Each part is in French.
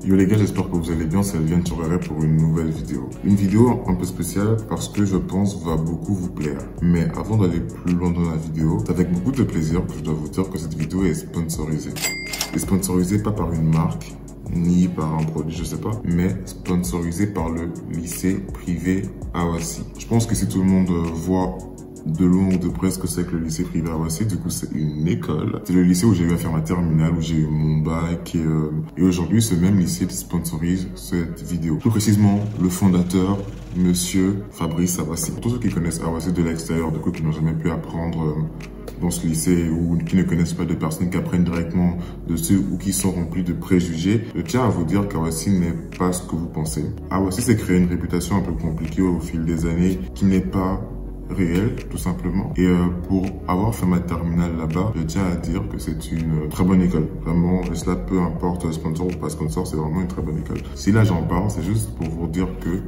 Yo les gars, j'espère que vous allez bien, c'est Elvian Touré pour une nouvelle vidéo. Une vidéo un peu spéciale parce que je pense va beaucoup vous plaire. Mais avant d'aller plus loin dans la vidéo, c'est avec beaucoup de plaisir que je dois vous dire que cette vidéo est sponsorisée. Et sponsorisée pas par une marque, ni par un produit, je sais pas, mais sponsorisée par le lycée privé Awassi. Je pense que si tout le monde voit de loin ou de près ce que c'est que le lycée privé Awassi, du coup c'est une école. C'est le lycée où j'ai eu à faire ma terminale, où j'ai eu mon bac et aujourd'hui ce même lycée sponsorise cette vidéo. Plus précisément, le fondateur, monsieur Fabrice Awassi. Pour tous ceux qui connaissent Awassi de l'extérieur, du coup qui n'ont jamais pu apprendre dans ce lycée ou qui ne connaissent pas de personnes qui apprennent directement dessus ou qui sont remplis de préjugés, je tiens à vous dire qu'Awassi n'est pas ce que vous pensez. Awassi s'est créé une réputation un peu compliquée au fil des années qui n'est pas réel, tout simplement. Et pour avoir fait ma terminale là-bas, je tiens à dire que c'est une très bonne école. Vraiment, et cela peu importe sponsor ou pas sponsor, c'est vraiment une très bonne école. Si là j'en parle, c'est juste pour vous dire que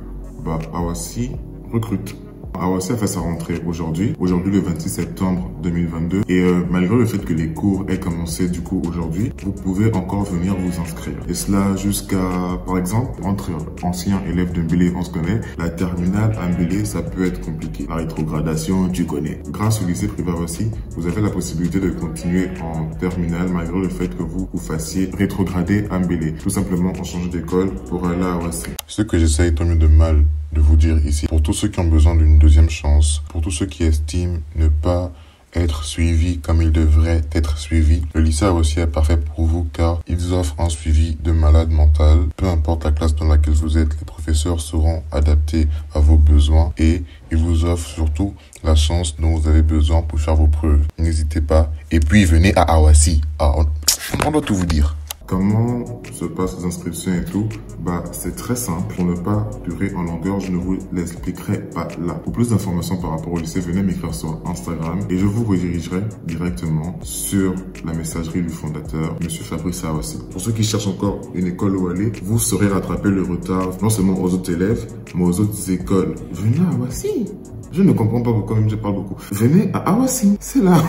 Awassi recrute. Awassi a fait sa rentrée aujourd'hui le 26 septembre 2022 et malgré le fait que les cours aient commencé du coup aujourd'hui, vous pouvez encore venir vous inscrire. Et cela jusqu'à, par exemple, entre anciens élèves de Mbélé, on se connaît, la terminale à Mbélé, ça peut être compliqué. La rétrogradation, tu connais. Grâce au lycée privé Awassi, vous avez la possibilité de continuer en terminale malgré le fait que vous fassiez rétrograder à Mbélé. Tout simplement, on change d'école pour aller à Awassi. Ce que j'essaye tant mieux de mal de vous dire ici, pour tous ceux qui ont besoin d'une deuxième chance, pour tous ceux qui estiment ne pas être suivis comme ils devraient être suivis, le lycée Awassi est parfait pour vous car ils offrent un suivi de malade mental. Peu importe la classe dans laquelle vous êtes, les professeurs seront adaptés à vos besoins et ils vous offrent surtout la chance dont vous avez besoin pour faire vos preuves. N'hésitez pas. Et puis venez à Awassi. On doit tout vous dire. Comment se passent les inscriptions et tout? C'est très simple. Pour ne pas durer en longueur, je ne vous l'expliquerai pas là. Pour plus d'informations par rapport au lycée, venez m'écrire sur Instagram et je vous redirigerai directement sur la messagerie du fondateur, monsieur Fabrice Awassi. Pour ceux qui cherchent encore une école où aller, vous saurez rattraper le retard, non seulement aux autres élèves, mais aux autres écoles. Venez à Awassi. Je ne comprends pas pourquoi même je parle beaucoup. Venez à Awassi, c'est là.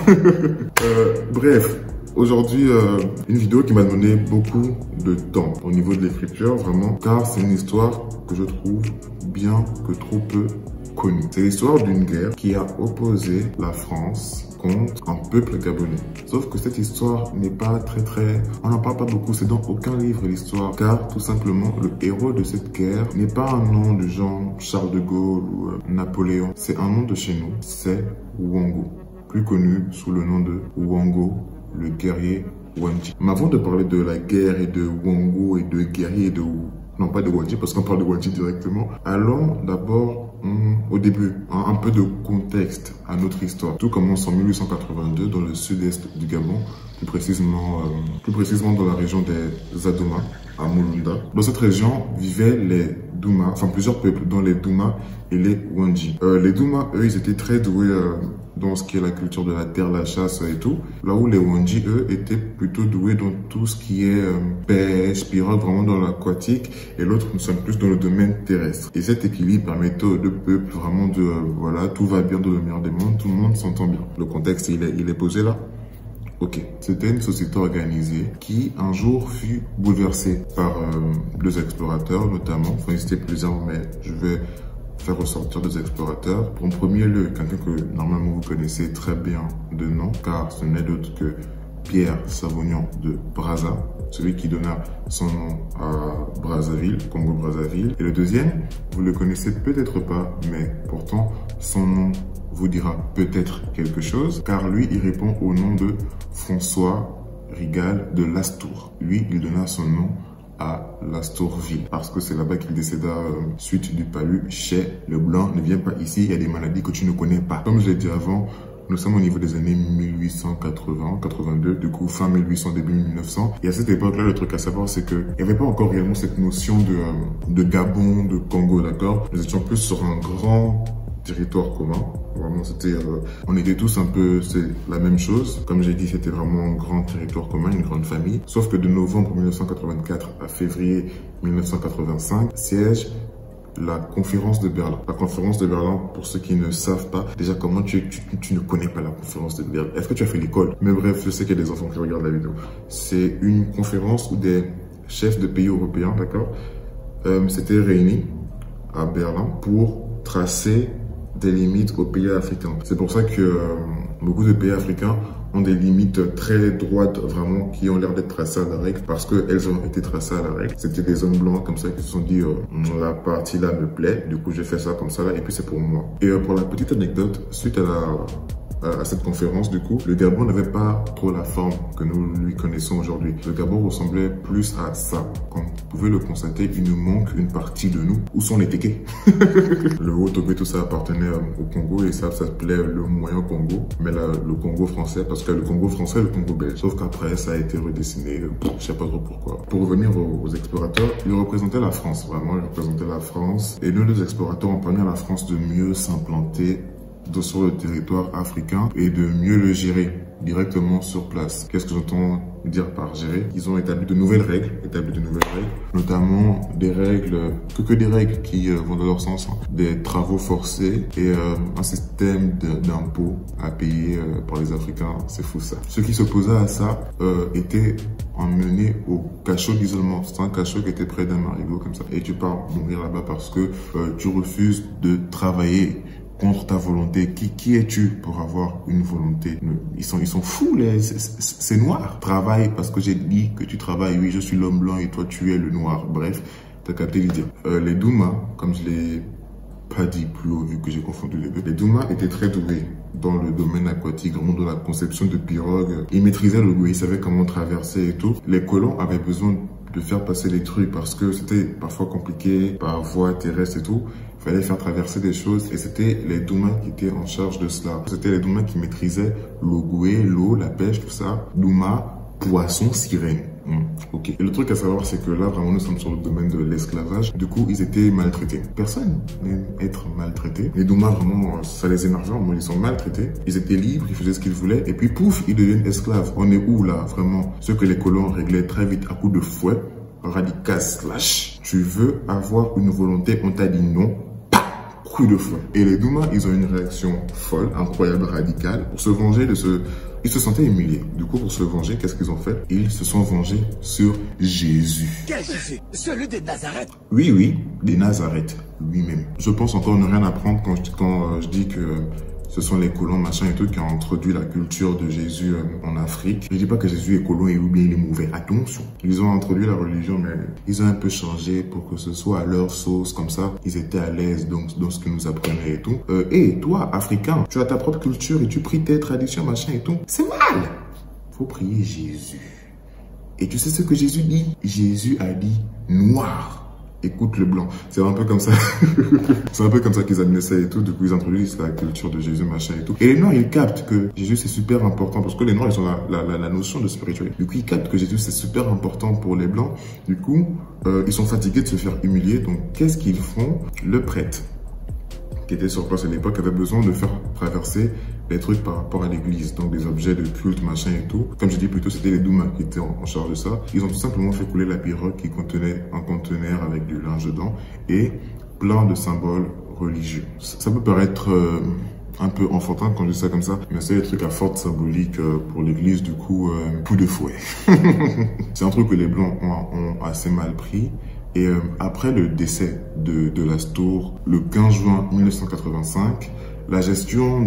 Bref. Aujourd'hui, une vidéo qui m'a donné beaucoup de temps au niveau de l'écriture, vraiment, car c'est une histoire que je trouve bien que trop peu connue. C'est l'histoire d'une guerre qui a opposé la France contre un peuple gabonais. Sauf que cette histoire n'est pas on n'en parle pas beaucoup, c'est dans aucun livre l'histoire, car tout simplement, le héros de cette guerre n'est pas un nom de genre Charles de Gaulle ou Napoléon, c'est un nom de chez nous, c'est Wango, plus connu sous le nom de Wango, le guerrier Wandji. Mais avant de parler de la guerre et de Wango et de guerrier et de... Non, pas de Wandji, parce qu'on parle de Wandji directement. Allons d'abord au début, un peu de contexte à notre histoire. Tout commence en 1882 dans le sud-est du Gabon, plus précisément dans la région des Adouma, à Mulunda. Dans cette région vivaient les Douma, enfin plusieurs peuples, dont les Douma et les Wandji. Les Douma, eux, ils étaient très doués dans ce qui est la culture de la terre, la chasse et tout. Là où les Wandji, eux, étaient plutôt doués dans tout ce qui est pêche, pirogue, vraiment dans l'aquatique. Et l'autre, nous sommes plus dans le domaine terrestre. Et cet équilibre permettait aux deux peuples vraiment de, voilà, tout va bien dans le meilleur des mondes, tout le monde s'entend bien. Le contexte, il est posé là. Ok, c'était une société organisée qui un jour fut bouleversée par deux explorateurs notamment, enfin c'était plusieurs mais je vais faire ressortir deux explorateurs. Pour un premier lieu, quelqu'un que normalement vous connaissez très bien de nom car ce n'est d'autre que Pierre Savognon de Brazza, celui qui donna son nom à Brazzaville, Congo-Brazzaville. Et le deuxième, vous le connaissez peut-être pas, mais pourtant son nom vous dira peut-être quelque chose, car lui, il répond au nom de François Rigal de Lastour. Lui, il donna son nom à Lastourville, parce que c'est là-bas qu'il décéda suite du palu chez le blanc. Ne viens pas ici, il y a des maladies que tu ne connais pas. Comme je l'ai dit avant, nous sommes au niveau des années 1880, 82, du coup fin 1800, début 1900. Et à cette époque-là, le truc à savoir, c'est qu'il n'y avait pas encore réellement cette notion de Gabon, de Congo, d'accord? Nous étions plus sur un grand territoire commun. Vraiment, c'était, on était tous un peu, c'est la même chose. Comme j'ai dit, c'était vraiment un grand territoire commun, une grande famille. Sauf que de novembre 1984 à février 1985, siège la conférence de Berlin. La conférence de Berlin, pour ceux qui ne savent pas, déjà comment tu ne connais pas la conférence de Berlin. Est-ce que tu as fait l'école? Mais bref, je sais qu'il y a des enfants qui regardent la vidéo. C'est une conférence où des chefs de pays européens, d'accord, s'étaient réunis à Berlin pour tracer des limites aux pays africains. C'est pour ça que beaucoup de pays africains ont des limites très droites, vraiment, qui ont l'air d'être tracées à la règle, parce qu'elles ont été tracées à la règle. C'était des hommes blancs comme ça qui se sont dit la partie là me plaît, du coup je fais ça comme ça là, et puis c'est pour moi. Et pour la petite anecdote, suite à cette conférence, du coup, le Gabon n'avait pas trop la forme que nous lui connaissons aujourd'hui. Le Gabon ressemblait plus à ça. Comme vous pouvez le constater, il nous manque une partie de nous. Où sont les Tékés? Le Haut-Togo, tout ça appartenait au Congo et ça s'appelait le Moyen Congo. Mais là, le Congo français, parce que le Congo français et le Congo belge. Sauf qu'après, ça a été redessiné. Je sais pas trop pourquoi. Pour revenir aux explorateurs, ils représentaient la France. Vraiment, ils représentaient la France. Et nous, les explorateurs, ont permis à la France de mieux s'implanter sur le territoire africain et de mieux le gérer directement sur place. Qu'est-ce que j'entends dire par gérer? Ils ont établi de nouvelles règles, notamment des règles, que des règles qui vont dans leur sens, hein. Des travaux forcés et un système d'impôts à payer par les Africains. C'est fou ça. Ceux qui s'opposaient à ça étaient emmenés au cachot d'isolement. C'est un cachot qui était près d'un marigot comme ça. Et tu pars mourir là-bas parce que tu refuses de travailler contre ta volonté. Qui es-tu pour avoir une volonté? Ils sont fous, c'est noir. Travaille parce que j'ai dit que tu travailles. Oui, je suis l'homme blanc et toi tu es le noir. Bref, t'as capté l'idée. Les Douma, comme je l'ai pas dit plus haut vu que j'ai confondu les deux, les Douma étaient très doués dans le domaine aquatique, vraiment dans la conception de pirogues. Ils maîtrisaient le goût, ils savaient comment traverser et tout. Les colons avaient besoin de faire passer les trucs parce que c'était parfois compliqué par voie terrestre et tout. Il fallait faire traverser des choses et c'était les Douma qui étaient en charge de cela. C'était les Douma qui maîtrisaient l'ogoué, l'eau, la pêche, tout ça. Douma, poisson, sirène. Ok. Et le truc à savoir, c'est que là, vraiment, nous sommes sur le domaine de l'esclavage. Du coup, ils étaient maltraités. Personne n'aime être maltraité. Les Douma, vraiment, ça les énervait. Ils sont maltraités. Ils étaient libres, ils faisaient ce qu'ils voulaient. Et puis, pouf, ils deviennent esclaves. On est où, là, vraiment? Ce que les colons réglaient très vite à coups de fouet, radical slash. Tu veux avoir une volonté, on t'a dit non. Coup de fouet. Et les Douma, ils ont une réaction folle, incroyable, radicale. Pour se venger de ce... Ils se sentaient humiliés. Du coup, pour se venger, qu'est-ce qu'ils ont fait? Ils se sont vengés sur Jésus. Quel Jésus? Celui de Nazareth? Oui, des Nazareth, lui-même. Je pense encore ne rien apprendre quand je dis que ce sont les colons, machin et tout, qui ont introduit la culture de Jésus en Afrique. Je dis pas que Jésus est colon et ou bien il est mauvais. Attention. Ils ont introduit la religion, mais ils ont un peu changé pour que ce soit à leur sauce, comme ça. Ils étaient à l'aise dans ce qu'ils nous apprenaient et tout. Et toi, Africain, tu as ta propre culture et tu pries tes traditions, machin et tout. C'est mal. Faut prier Jésus. Et tu sais ce que Jésus dit? Jésus a dit noir. Écoute le blanc. C'est un peu comme ça. C'est un peu comme ça qu'ils amenaient ça et tout. Du coup, ils introduisent la culture de Jésus, machin et tout. Et les Noirs, ils captent que Jésus, c'est super important. Parce que les Noirs, ils ont la notion de spiritualité. Du coup, ils captent que Jésus, c'est super important pour les Blancs. Du coup, ils sont fatigués de se faire humilier. Donc, qu'est-ce qu'ils font? Le prêtre, qui était sur place à l'époque, avait besoin de faire traverser les trucs par rapport à l'église, donc des objets de culte, machin et tout. Comme je dis plutôt, c'était les Douma qui étaient en charge de ça. Ils ont tout simplement fait couler la pirogue qui contenait un conteneur avec du linge dedans et plein de symboles religieux. Ça peut paraître un peu enfantin quand je dis ça comme ça, mais c'est des trucs à forte symbolique pour l'église, du coup, coup de fouet. C'est un truc que les Blancs ont assez mal pris. Et après le décès de Lastour, le 15 juin 1985, la gestion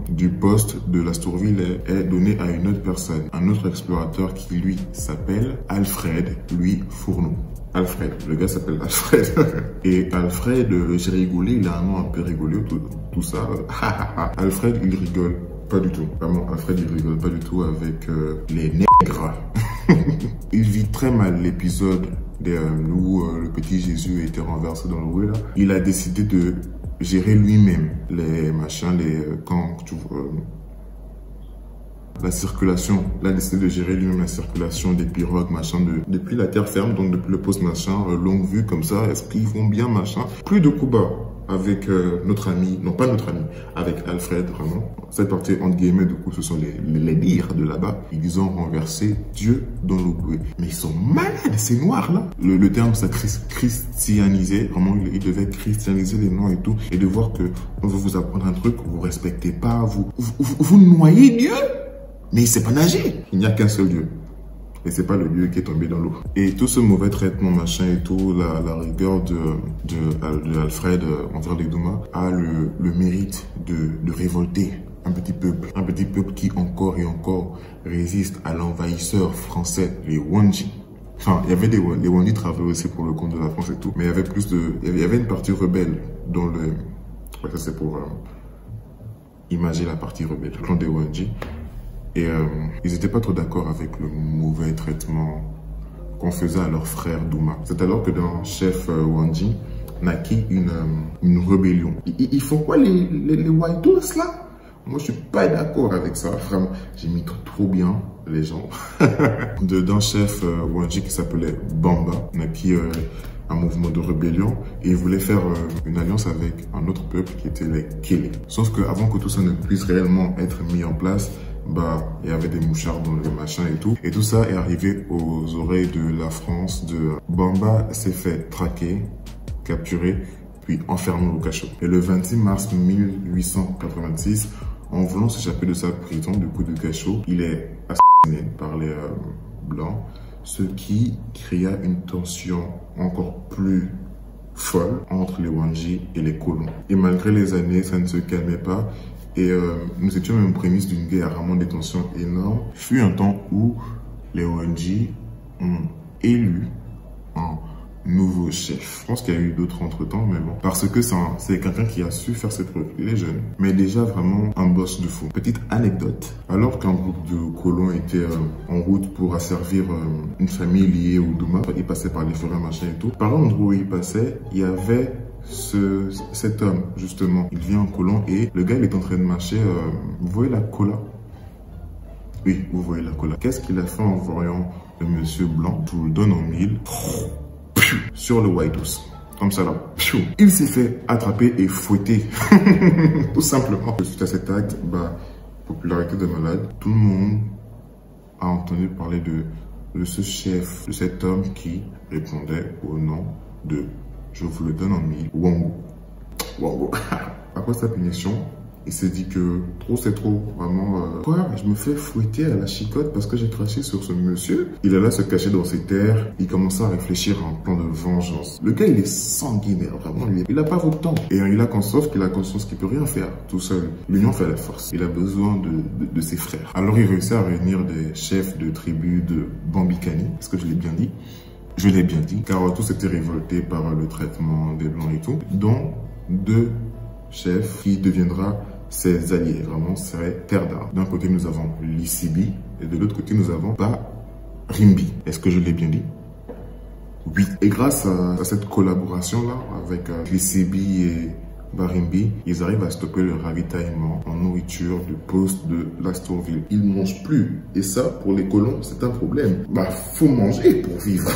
du poste de Lastourville est donnée à une autre personne, un autre explorateur qui, lui, s'appelle Alfred, lui, Fourneau. Alfred, le gars s'appelle Alfred. Et Alfred, j'ai rigolé, il a un nom un peu rigolo, tout ça. Alfred, il rigole pas du tout. Vraiment, Alfred, il rigole pas du tout avec les nègres. Il vit très mal l'épisode où le petit Jésus a été renversé dans le rouet là. Il a décidé de gérer lui-même les machins, la circulation. Il a décidé de gérer lui-même la circulation des pirogues, machin, depuis la terre ferme, donc depuis le poste, machin, longue vue comme ça. Est-ce qu'ils vont bien, machin? Plus de coups bas avec notre ami, non pas notre ami, avec Alfred, vraiment. Cette partie, entre guillemets, du coup, ce sont les dires de là-bas. Ils ont renversé Dieu dans le bouet. Mais ils sont malades, ces noirs-là. Le terme, ça christianiser. Vraiment, ils devaient christianiser les noirs et tout. Et de voir que on veut vous apprendre un truc, vous respectez pas, vous noyez Dieu. Mais il sait pas nager. Il n'y a qu'un seul Dieu. Et c'est pas le lieu qui est tombé dans l'eau. Et tout ce mauvais traitement, machin et tout, la rigueur de Alfred envers les Douma a le mérite de révolter un petit peuple qui encore et encore résiste à l'envahisseur français, les Wandji. Enfin, il y avait les Wandji travaillaient aussi pour le compte de la France et tout, mais il y avait il y avait une partie rebelle dans le, ça c'est pour imager la partie rebelle, le clan des Wandji. Et ils n'étaient pas trop d'accord avec le mauvais traitement qu'on faisait à leur frère Douma. C'est alors que dans Chef Wandji naquit une rébellion. Ils font quoi les White là? Moi, je suis pas d'accord avec ça. Vraiment, j'imite trop bien les gens. Dans Chef Wandji qui s'appelait Bamba, naquit un mouvement de rébellion et il voulait faire une alliance avec un autre peuple qui était les Kélé. Sauf qu'avant que tout ça ne puisse réellement être mis en place, bah, il y avait des mouchards dans le machin et tout. Et tout ça est arrivé aux oreilles de la France. Bamba s'est fait traquer, capturer, puis enfermé au cachot. Et le 26 mars 1886, en voulant s'échapper de sa prison, du coup de cachot, il est assassiné par les Blancs, ce qui créa une tension encore plus folle entre les Wandji et les colons. Et malgré les années, ça ne se calmait pas. Et nous étions même prémices d'une guerre, vraiment des tensions énormes. Il fut un temps où les Wandji ont élu un nouveau chef. Je pense qu'il y a eu d'autres entre-temps, mais bon. Parce que c'est quelqu'un qui a su faire ses preuves. Il est jeune, mais déjà vraiment un boss de fou. Petite anecdote. Alors qu'un groupe de colons était en route pour asservir une famille liée au Douma, il passait par les forêts, machin et tout. Par l'endroit où il passait, il y avait cet homme, justement. Il vient en colon et le gars, il est en train de marcher. Vous voyez la cola? Oui, vous voyez la cola. Qu'est-ce qu'il a fait en voyant le monsieur blanc? Je vous le donne en mille. Sur le White House. Comme ça là. Il s'est fait attraper et fouetter. Tout simplement. Suite à cet acte, bah, popularité de malade, tout le monde a entendu parler de ce chef, de cet homme qui répondait au nom de, je vous le donne en mille, Wango. Wango. Après sa punition, il s'est dit que trop c'est trop, vraiment. Quoi? Je me fais fouetter à la chicotte parce que j'ai craché sur ce monsieur. Il alla se cacher dans ses terres. Il commença à réfléchir à un plan de vengeance. Le gars, il est sanguinaire, vraiment. Il n'a pas votre temps. Et il a conscience qu'il peut rien faire tout seul. L'union fait la force. Il a besoin de ses frères. Alors il réussit à réunir des chefs de tribus de Bambikani. Est-ce que je l'ai bien dit? Je l'ai bien dit, car tous étaient révoltés par le traitement des Blancs et tout, dont deux chefs qui deviendra ses alliés, vraiment serait terre d'armes. D'un côté, nous avons Lissibi et de l'autre côté, nous avons Barimbi. Est-ce que je l'ai bien dit? Oui. Et grâce à cette collaboration-là avec Lissibi et Barimbi, ils arrivent à stopper le ravitaillement en nourriture du poste de l'Astorville. Ils ne mangent plus. Et ça, pour les colons, c'est un problème. Bah, faut manger pour vivre.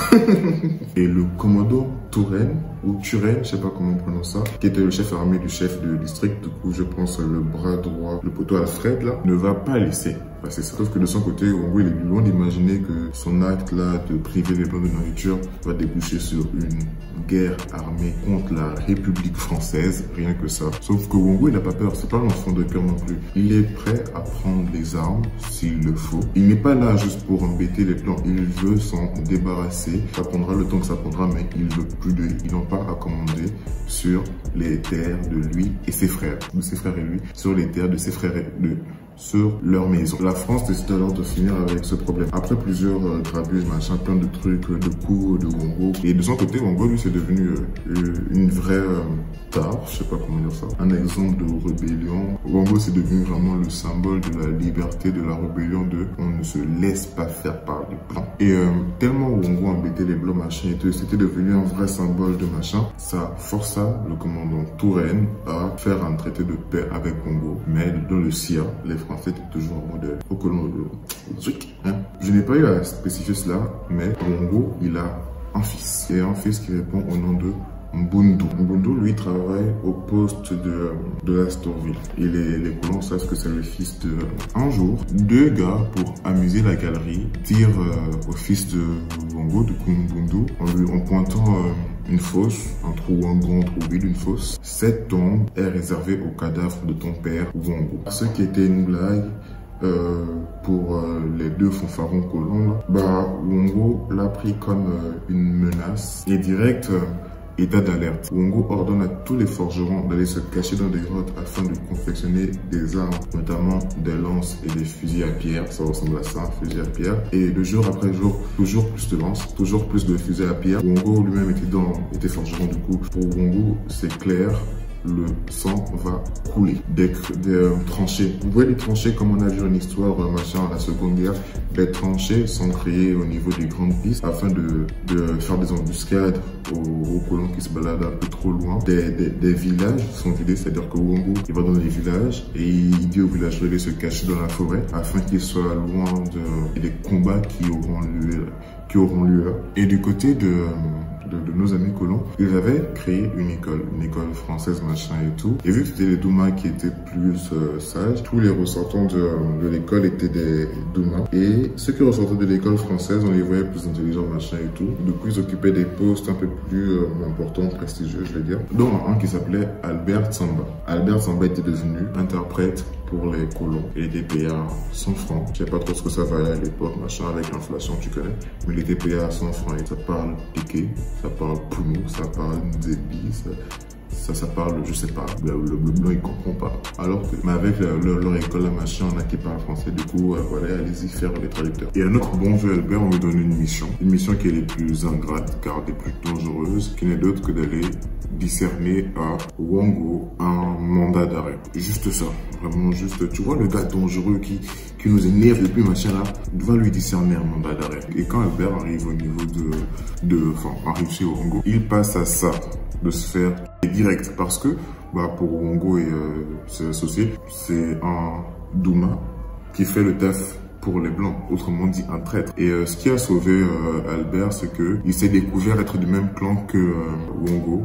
Et le commandant Turenne, ou Turenne, je sais pas comment on prononce ça, qui était le chef armé du chef de district, du coup, je pense le bras droit, le poteau Alfred, là, ne va pas laisser passer ça. Sauf que de son côté, Wango, il est loin d'imaginer que son acte, là, de priver les Blancs de nourriture, va déboucher sur une guerre armée contre la République française, rien que ça. Sauf que Wango, il n'a pas peur, c'est pas un enfant de cœur non plus. Il est prêt à prendre les armes, s'il le faut. Il n'est pas là juste pour embêter les Blancs, il veut s'en débarrasser. Ça prendra le temps que ça prendra, mais il veut plus de... Ils n'ont pas à commander sur les terres de lui et ses frères. De ses frères et lui, sur les terres de ses frères et sur leur maison. La France décide alors de finir avec ce problème. Après plusieurs grabules, machin, plein de trucs, de coups, de Wango. Et de son côté, Wango, lui, c'est devenu une vraie tare, je sais pas comment dire ça. Un exemple de rébellion. Wango, c'est devenu vraiment le symbole de la liberté, de la rébellion, de on ne se laisse pas faire par les Blancs. Et tellement Wango embêtait les Blancs, machin, et tout, c'était devenu un vrai symbole de machin. Ça força le commandant Turenne à faire un traité de paix avec Wango. Mais dans le SIA, les Français étaient toujours en mode au colon de hein. Je n'ai pas eu à spécifier cela, mais Wango, il a un fils. Et un fils qui répond au nom de Mbundu. Mbundu, lui, travaille au poste de l'Astorville. Et les colons savent que c'est le fils de... Un jour, deux gars, pour amuser la galerie, tirent au fils de Wango, du coup Mbundu, en pointant une fosse, un trou, un grand trou vide, une fosse. Cette tombe est réservée au cadavre de ton père, Wango. Ce qui était une blague pour les deux fanfarons colons, Wongo l'a pris comme une menace et direct. État d'alerte. Wongo ordonne à tous les forgerons d'aller se cacher dans des grottes afin de confectionner des armes, notamment des lances et des fusils à pierre. Ça ressemble à ça, un fusil à pierre. Et de jour après jour, toujours plus de lances, toujours plus de fusils à pierre. Wongo lui-même était forgeron du coup. Pour Wongo, c'est clair. Le sang va couler. Des tranchées. Vous voyez les tranchées comme on a vu une histoire machin à la Seconde Guerre. Les tranchées sont créées au niveau des grandes pistes afin de faire des embuscades aux colons qui se baladent un peu trop loin. Des villages sont vidés, c'est-à-dire que Wongo il va dans les villages et il dit aux villageois de se cacher dans la forêt afin qu'ils soient loin des combats qui auront lieu. Et du côté de nos amis colons, ils avaient créé une école française machin et tout. Et vu que c'était les Douma qui étaient plus sages, tous les ressortants de l'école étaient des Douma. Et ceux qui ressortaient de l'école française, on les voyait plus intelligents machin et tout. Du coup, ils occupaient des postes un peu plus importants, prestigieux, je vais dire. Dont un qui s'appelait Albert Samba. Albert Samba était devenu interprète pour les colons. Il était payé à 100 francs. Je sais pas trop ce que ça valait à l'époque, machin, avec l'inflation, tu connais. Mais il était payé à 100 francs. Et ça parle piqué, ça parle Pumo, ça parle Nzebi, ça parle, je sais pas, le blanc il comprend pas. Alors que, mais avec leur école, la machin, on a qui parle français, du coup, voilà, allez-y faire les traducteurs. Et à notre bon vieux Albert, on lui donne une mission qui est les plus ingrates, car des plus dangereuses, qui n'est d'autre que d'aller discerner à Wongo un mandat d'arrêt. Juste ça, vraiment juste, tu vois le gars dangereux qui nous énerve depuis machin là, il va lui discerner un mandat d'arrêt. Et quand Albert arrive au niveau arrive chez Wongo, il passe à ça, de se faire direct, parce que pour Wongo et ses associés, c'est un Douma qui fait le taf pour les blancs, autrement dit un traître. Et ce qui a sauvé Albert, c'est que il s'est découvert être du même clan que Wongo,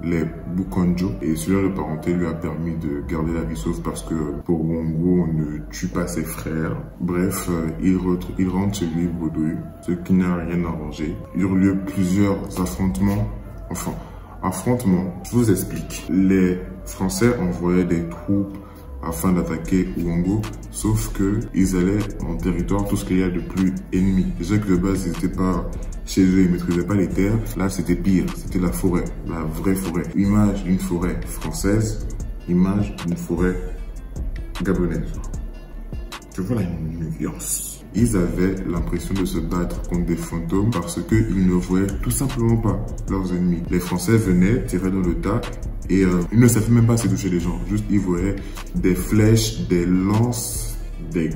les Bukonjo, et celui de parenté lui a permis de garder la vie sauve parce que pour Wongo, on ne tue pas ses frères. Bref, il rentre chez lui, Baudouin, ce qui n'a rien arrangé. Il y a eu lieu plusieurs affrontements, je vous explique. Les Français envoyaient des troupes afin d'attaquer Wongo, sauf que ils allaient en territoire tout ce qu'il y a de plus ennemi. Déjà que de base, ils n'étaient pas chez eux, ils maîtrisaient pas les terres. Là, c'était pire, c'était la forêt, la vraie forêt. Image d'une forêt française, image d'une forêt gabonaise. Tu vois la nuance. Ils avaient l'impression de se battre contre des fantômes parce qu'ils ne voyaient tout simplement pas leurs ennemis. Les Français venaient, tiraient dans le tas et ils ne savaient même pas se toucher les gens. Juste, ils voyaient des flèches, des lances, des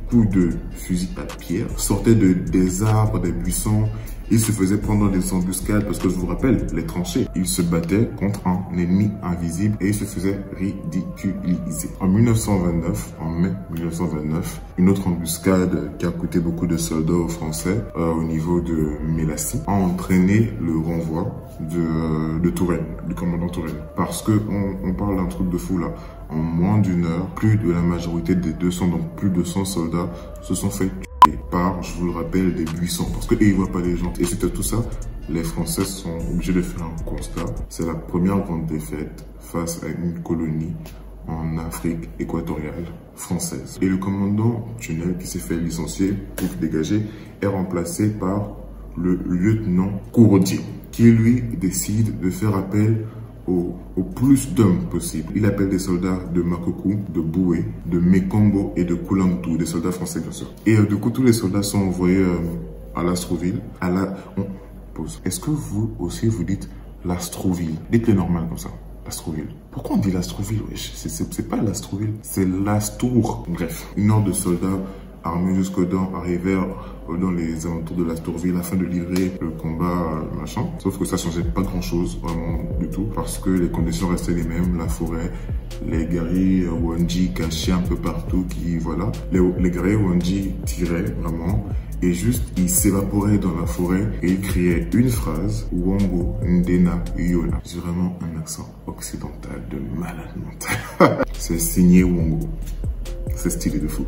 coups de fusil à pierre, sortaient des arbres, des buissons. Ils se faisaient prendre dans des embuscades parce que je vous rappelle, les tranchées, ils se battaient contre un ennemi invisible et ils se faisaient ridiculiser. En mai 1929, une autre embuscade qui a coûté beaucoup de soldats aux Français au niveau de Mélassie a entraîné le renvoi de Touraine, du commandant Touraine. Parce que on parle d'un truc de fou là. En moins d'une heure, plus de la majorité des 200, donc plus de 100 soldats se sont fait par, je vous le rappelle, des buissons, parce qu'ils ne voient pas les gens. Et c'était tout ça, les Français sont obligés de faire un constat. C'est la première grande défaite face à une colonie en Afrique équatoriale française. Et le commandant Tunnel, qui s'est fait licencier pour dégager, est remplacé par le lieutenant Courdier, qui lui décide de faire appel au plus d'hommes possible. Il appelle des soldats de Makokou, de Boué, de Mekombo et de Koulantou, des soldats français bien sûr. Et du coup, tous les soldats sont envoyés à l'Astroville. Est-ce que vous aussi vous dites l'Astroville? Dites-le normal comme ça. L'Astroville. Pourquoi on dit l'Astroville? C'est pas l'Astroville, c'est l'Astour. Bref, une horde de soldats armés jusqu'aux dents arrivèrent dans les alentours de l'Astourville afin de livrer le combat, machin. Sauf que ça changeait pas grand chose, vraiment, du tout, parce que les conditions restaient les mêmes, la forêt, les guerriers Wandji cachés un peu partout, voilà. Les guerriers Wandji tiraient, vraiment, et juste, ils s'évaporaient dans la forêt et ils criaient une phrase, Wongo Ndena Yona. C'est vraiment un accent occidental de malade mental. C'est signé Wongo. C'est stylé de fou.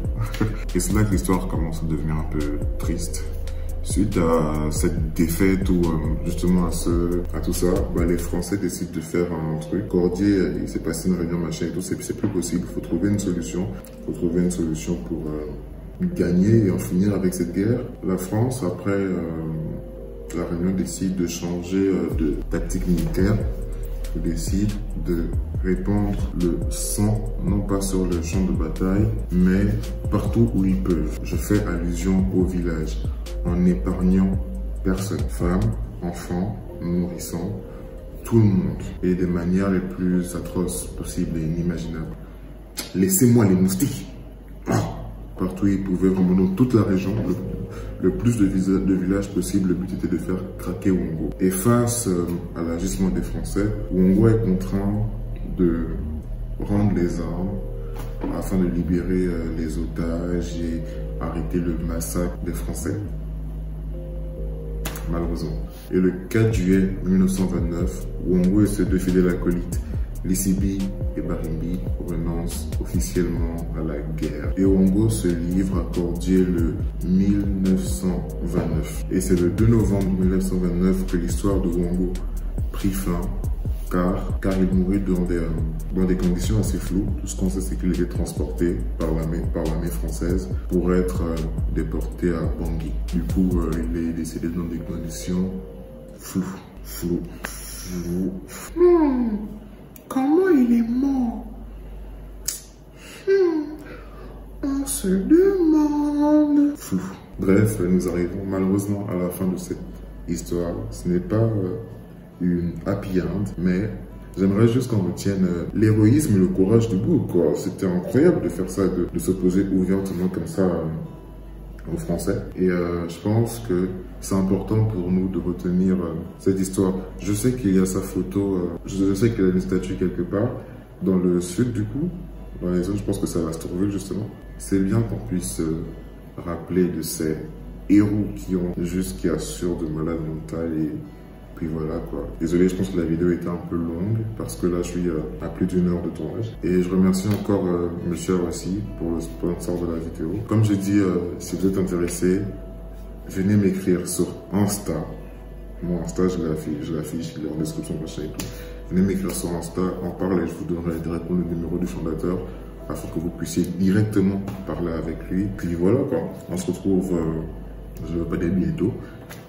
Et c'est là que l'histoire commence à devenir un peu triste. Suite à cette défaite ou justement à tout ça, bah, les Français décident de faire un truc. Cordier, il s'est passé une réunion, machin et tout, c'est plus possible. Il faut trouver une solution. Il faut trouver une solution pour gagner et en finir avec cette guerre. La France, après la réunion, décide de changer de tactique militaire. Décide de répandre le sang, non pas sur le champ de bataille, mais partout où ils peuvent. Je fais allusion au village, en épargnant personne, femmes, enfants, nourrissants, tout le monde, et des manières les plus atroces possibles et inimaginables. Laissez-moi les moustiques. Partout où ils pouvaient, vraiment dans toute la région, le plus de villages possible, le but était de faire craquer Wongo. Et face à l'agissement des Français, Wongo est contraint de rendre les armes afin de libérer les otages et arrêter le massacre des Français. Malheureusement. Et le 4 juillet 1929, Wongo et ses deux fidèles acolytes, Lissibi et Barimbi, renoncent officiellement à la guerre. Et Wongo se livre à Cordier le 1929. Et c'est le 2 novembre 1929 que l'histoire de Wongo prit fin, car il mourut dans des conditions assez floues. Tout ce qu'on sait, c'est qu'il était transporté par l'armée française pour être déporté à Bangui. Du coup, il est décédé dans des conditions floues. Comment il est mort? On se demande. Flou. Bref, nous arrivons malheureusement à la fin de cette histoire. Ce n'est pas une happy end, mais j'aimerais juste qu'on retienne l'héroïsme et le courage du bout, quoi. C'était incroyable de faire ça, de s'opposer ouvertement comme ça aux Français. Et je pense que c'est important pour nous de retenir cette histoire. Je sais qu'il y a sa photo, je sais qu'il y a une statue quelque part, dans le sud du coup, dans les zones, je pense que ça va se trouver justement. C'est bien qu'on puisse rappeler de ces héros qui assurent de malades mentales et puis voilà quoi. Désolé, je pense que la vidéo était un peu longue parce que là je suis à plus d'1 heure de tournage. Et je remercie encore Monsieur Awassi pour le sponsor de la vidéo. Comme j'ai dit, si vous êtes intéressé, venez m'écrire sur Insta. Mon Insta, je l'affiche, il est en description prochaine et tout. Venez m'écrire sur Insta, en parler, je vous donnerai directement le numéro du fondateur afin que vous puissiez directement parler avec lui. Puis voilà quoi, on se retrouve, je ne veux pas dire bientôt,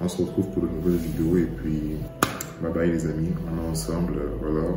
on se retrouve pour de nouvelles vidéos et puis bye bye les amis, on est ensemble, voilà.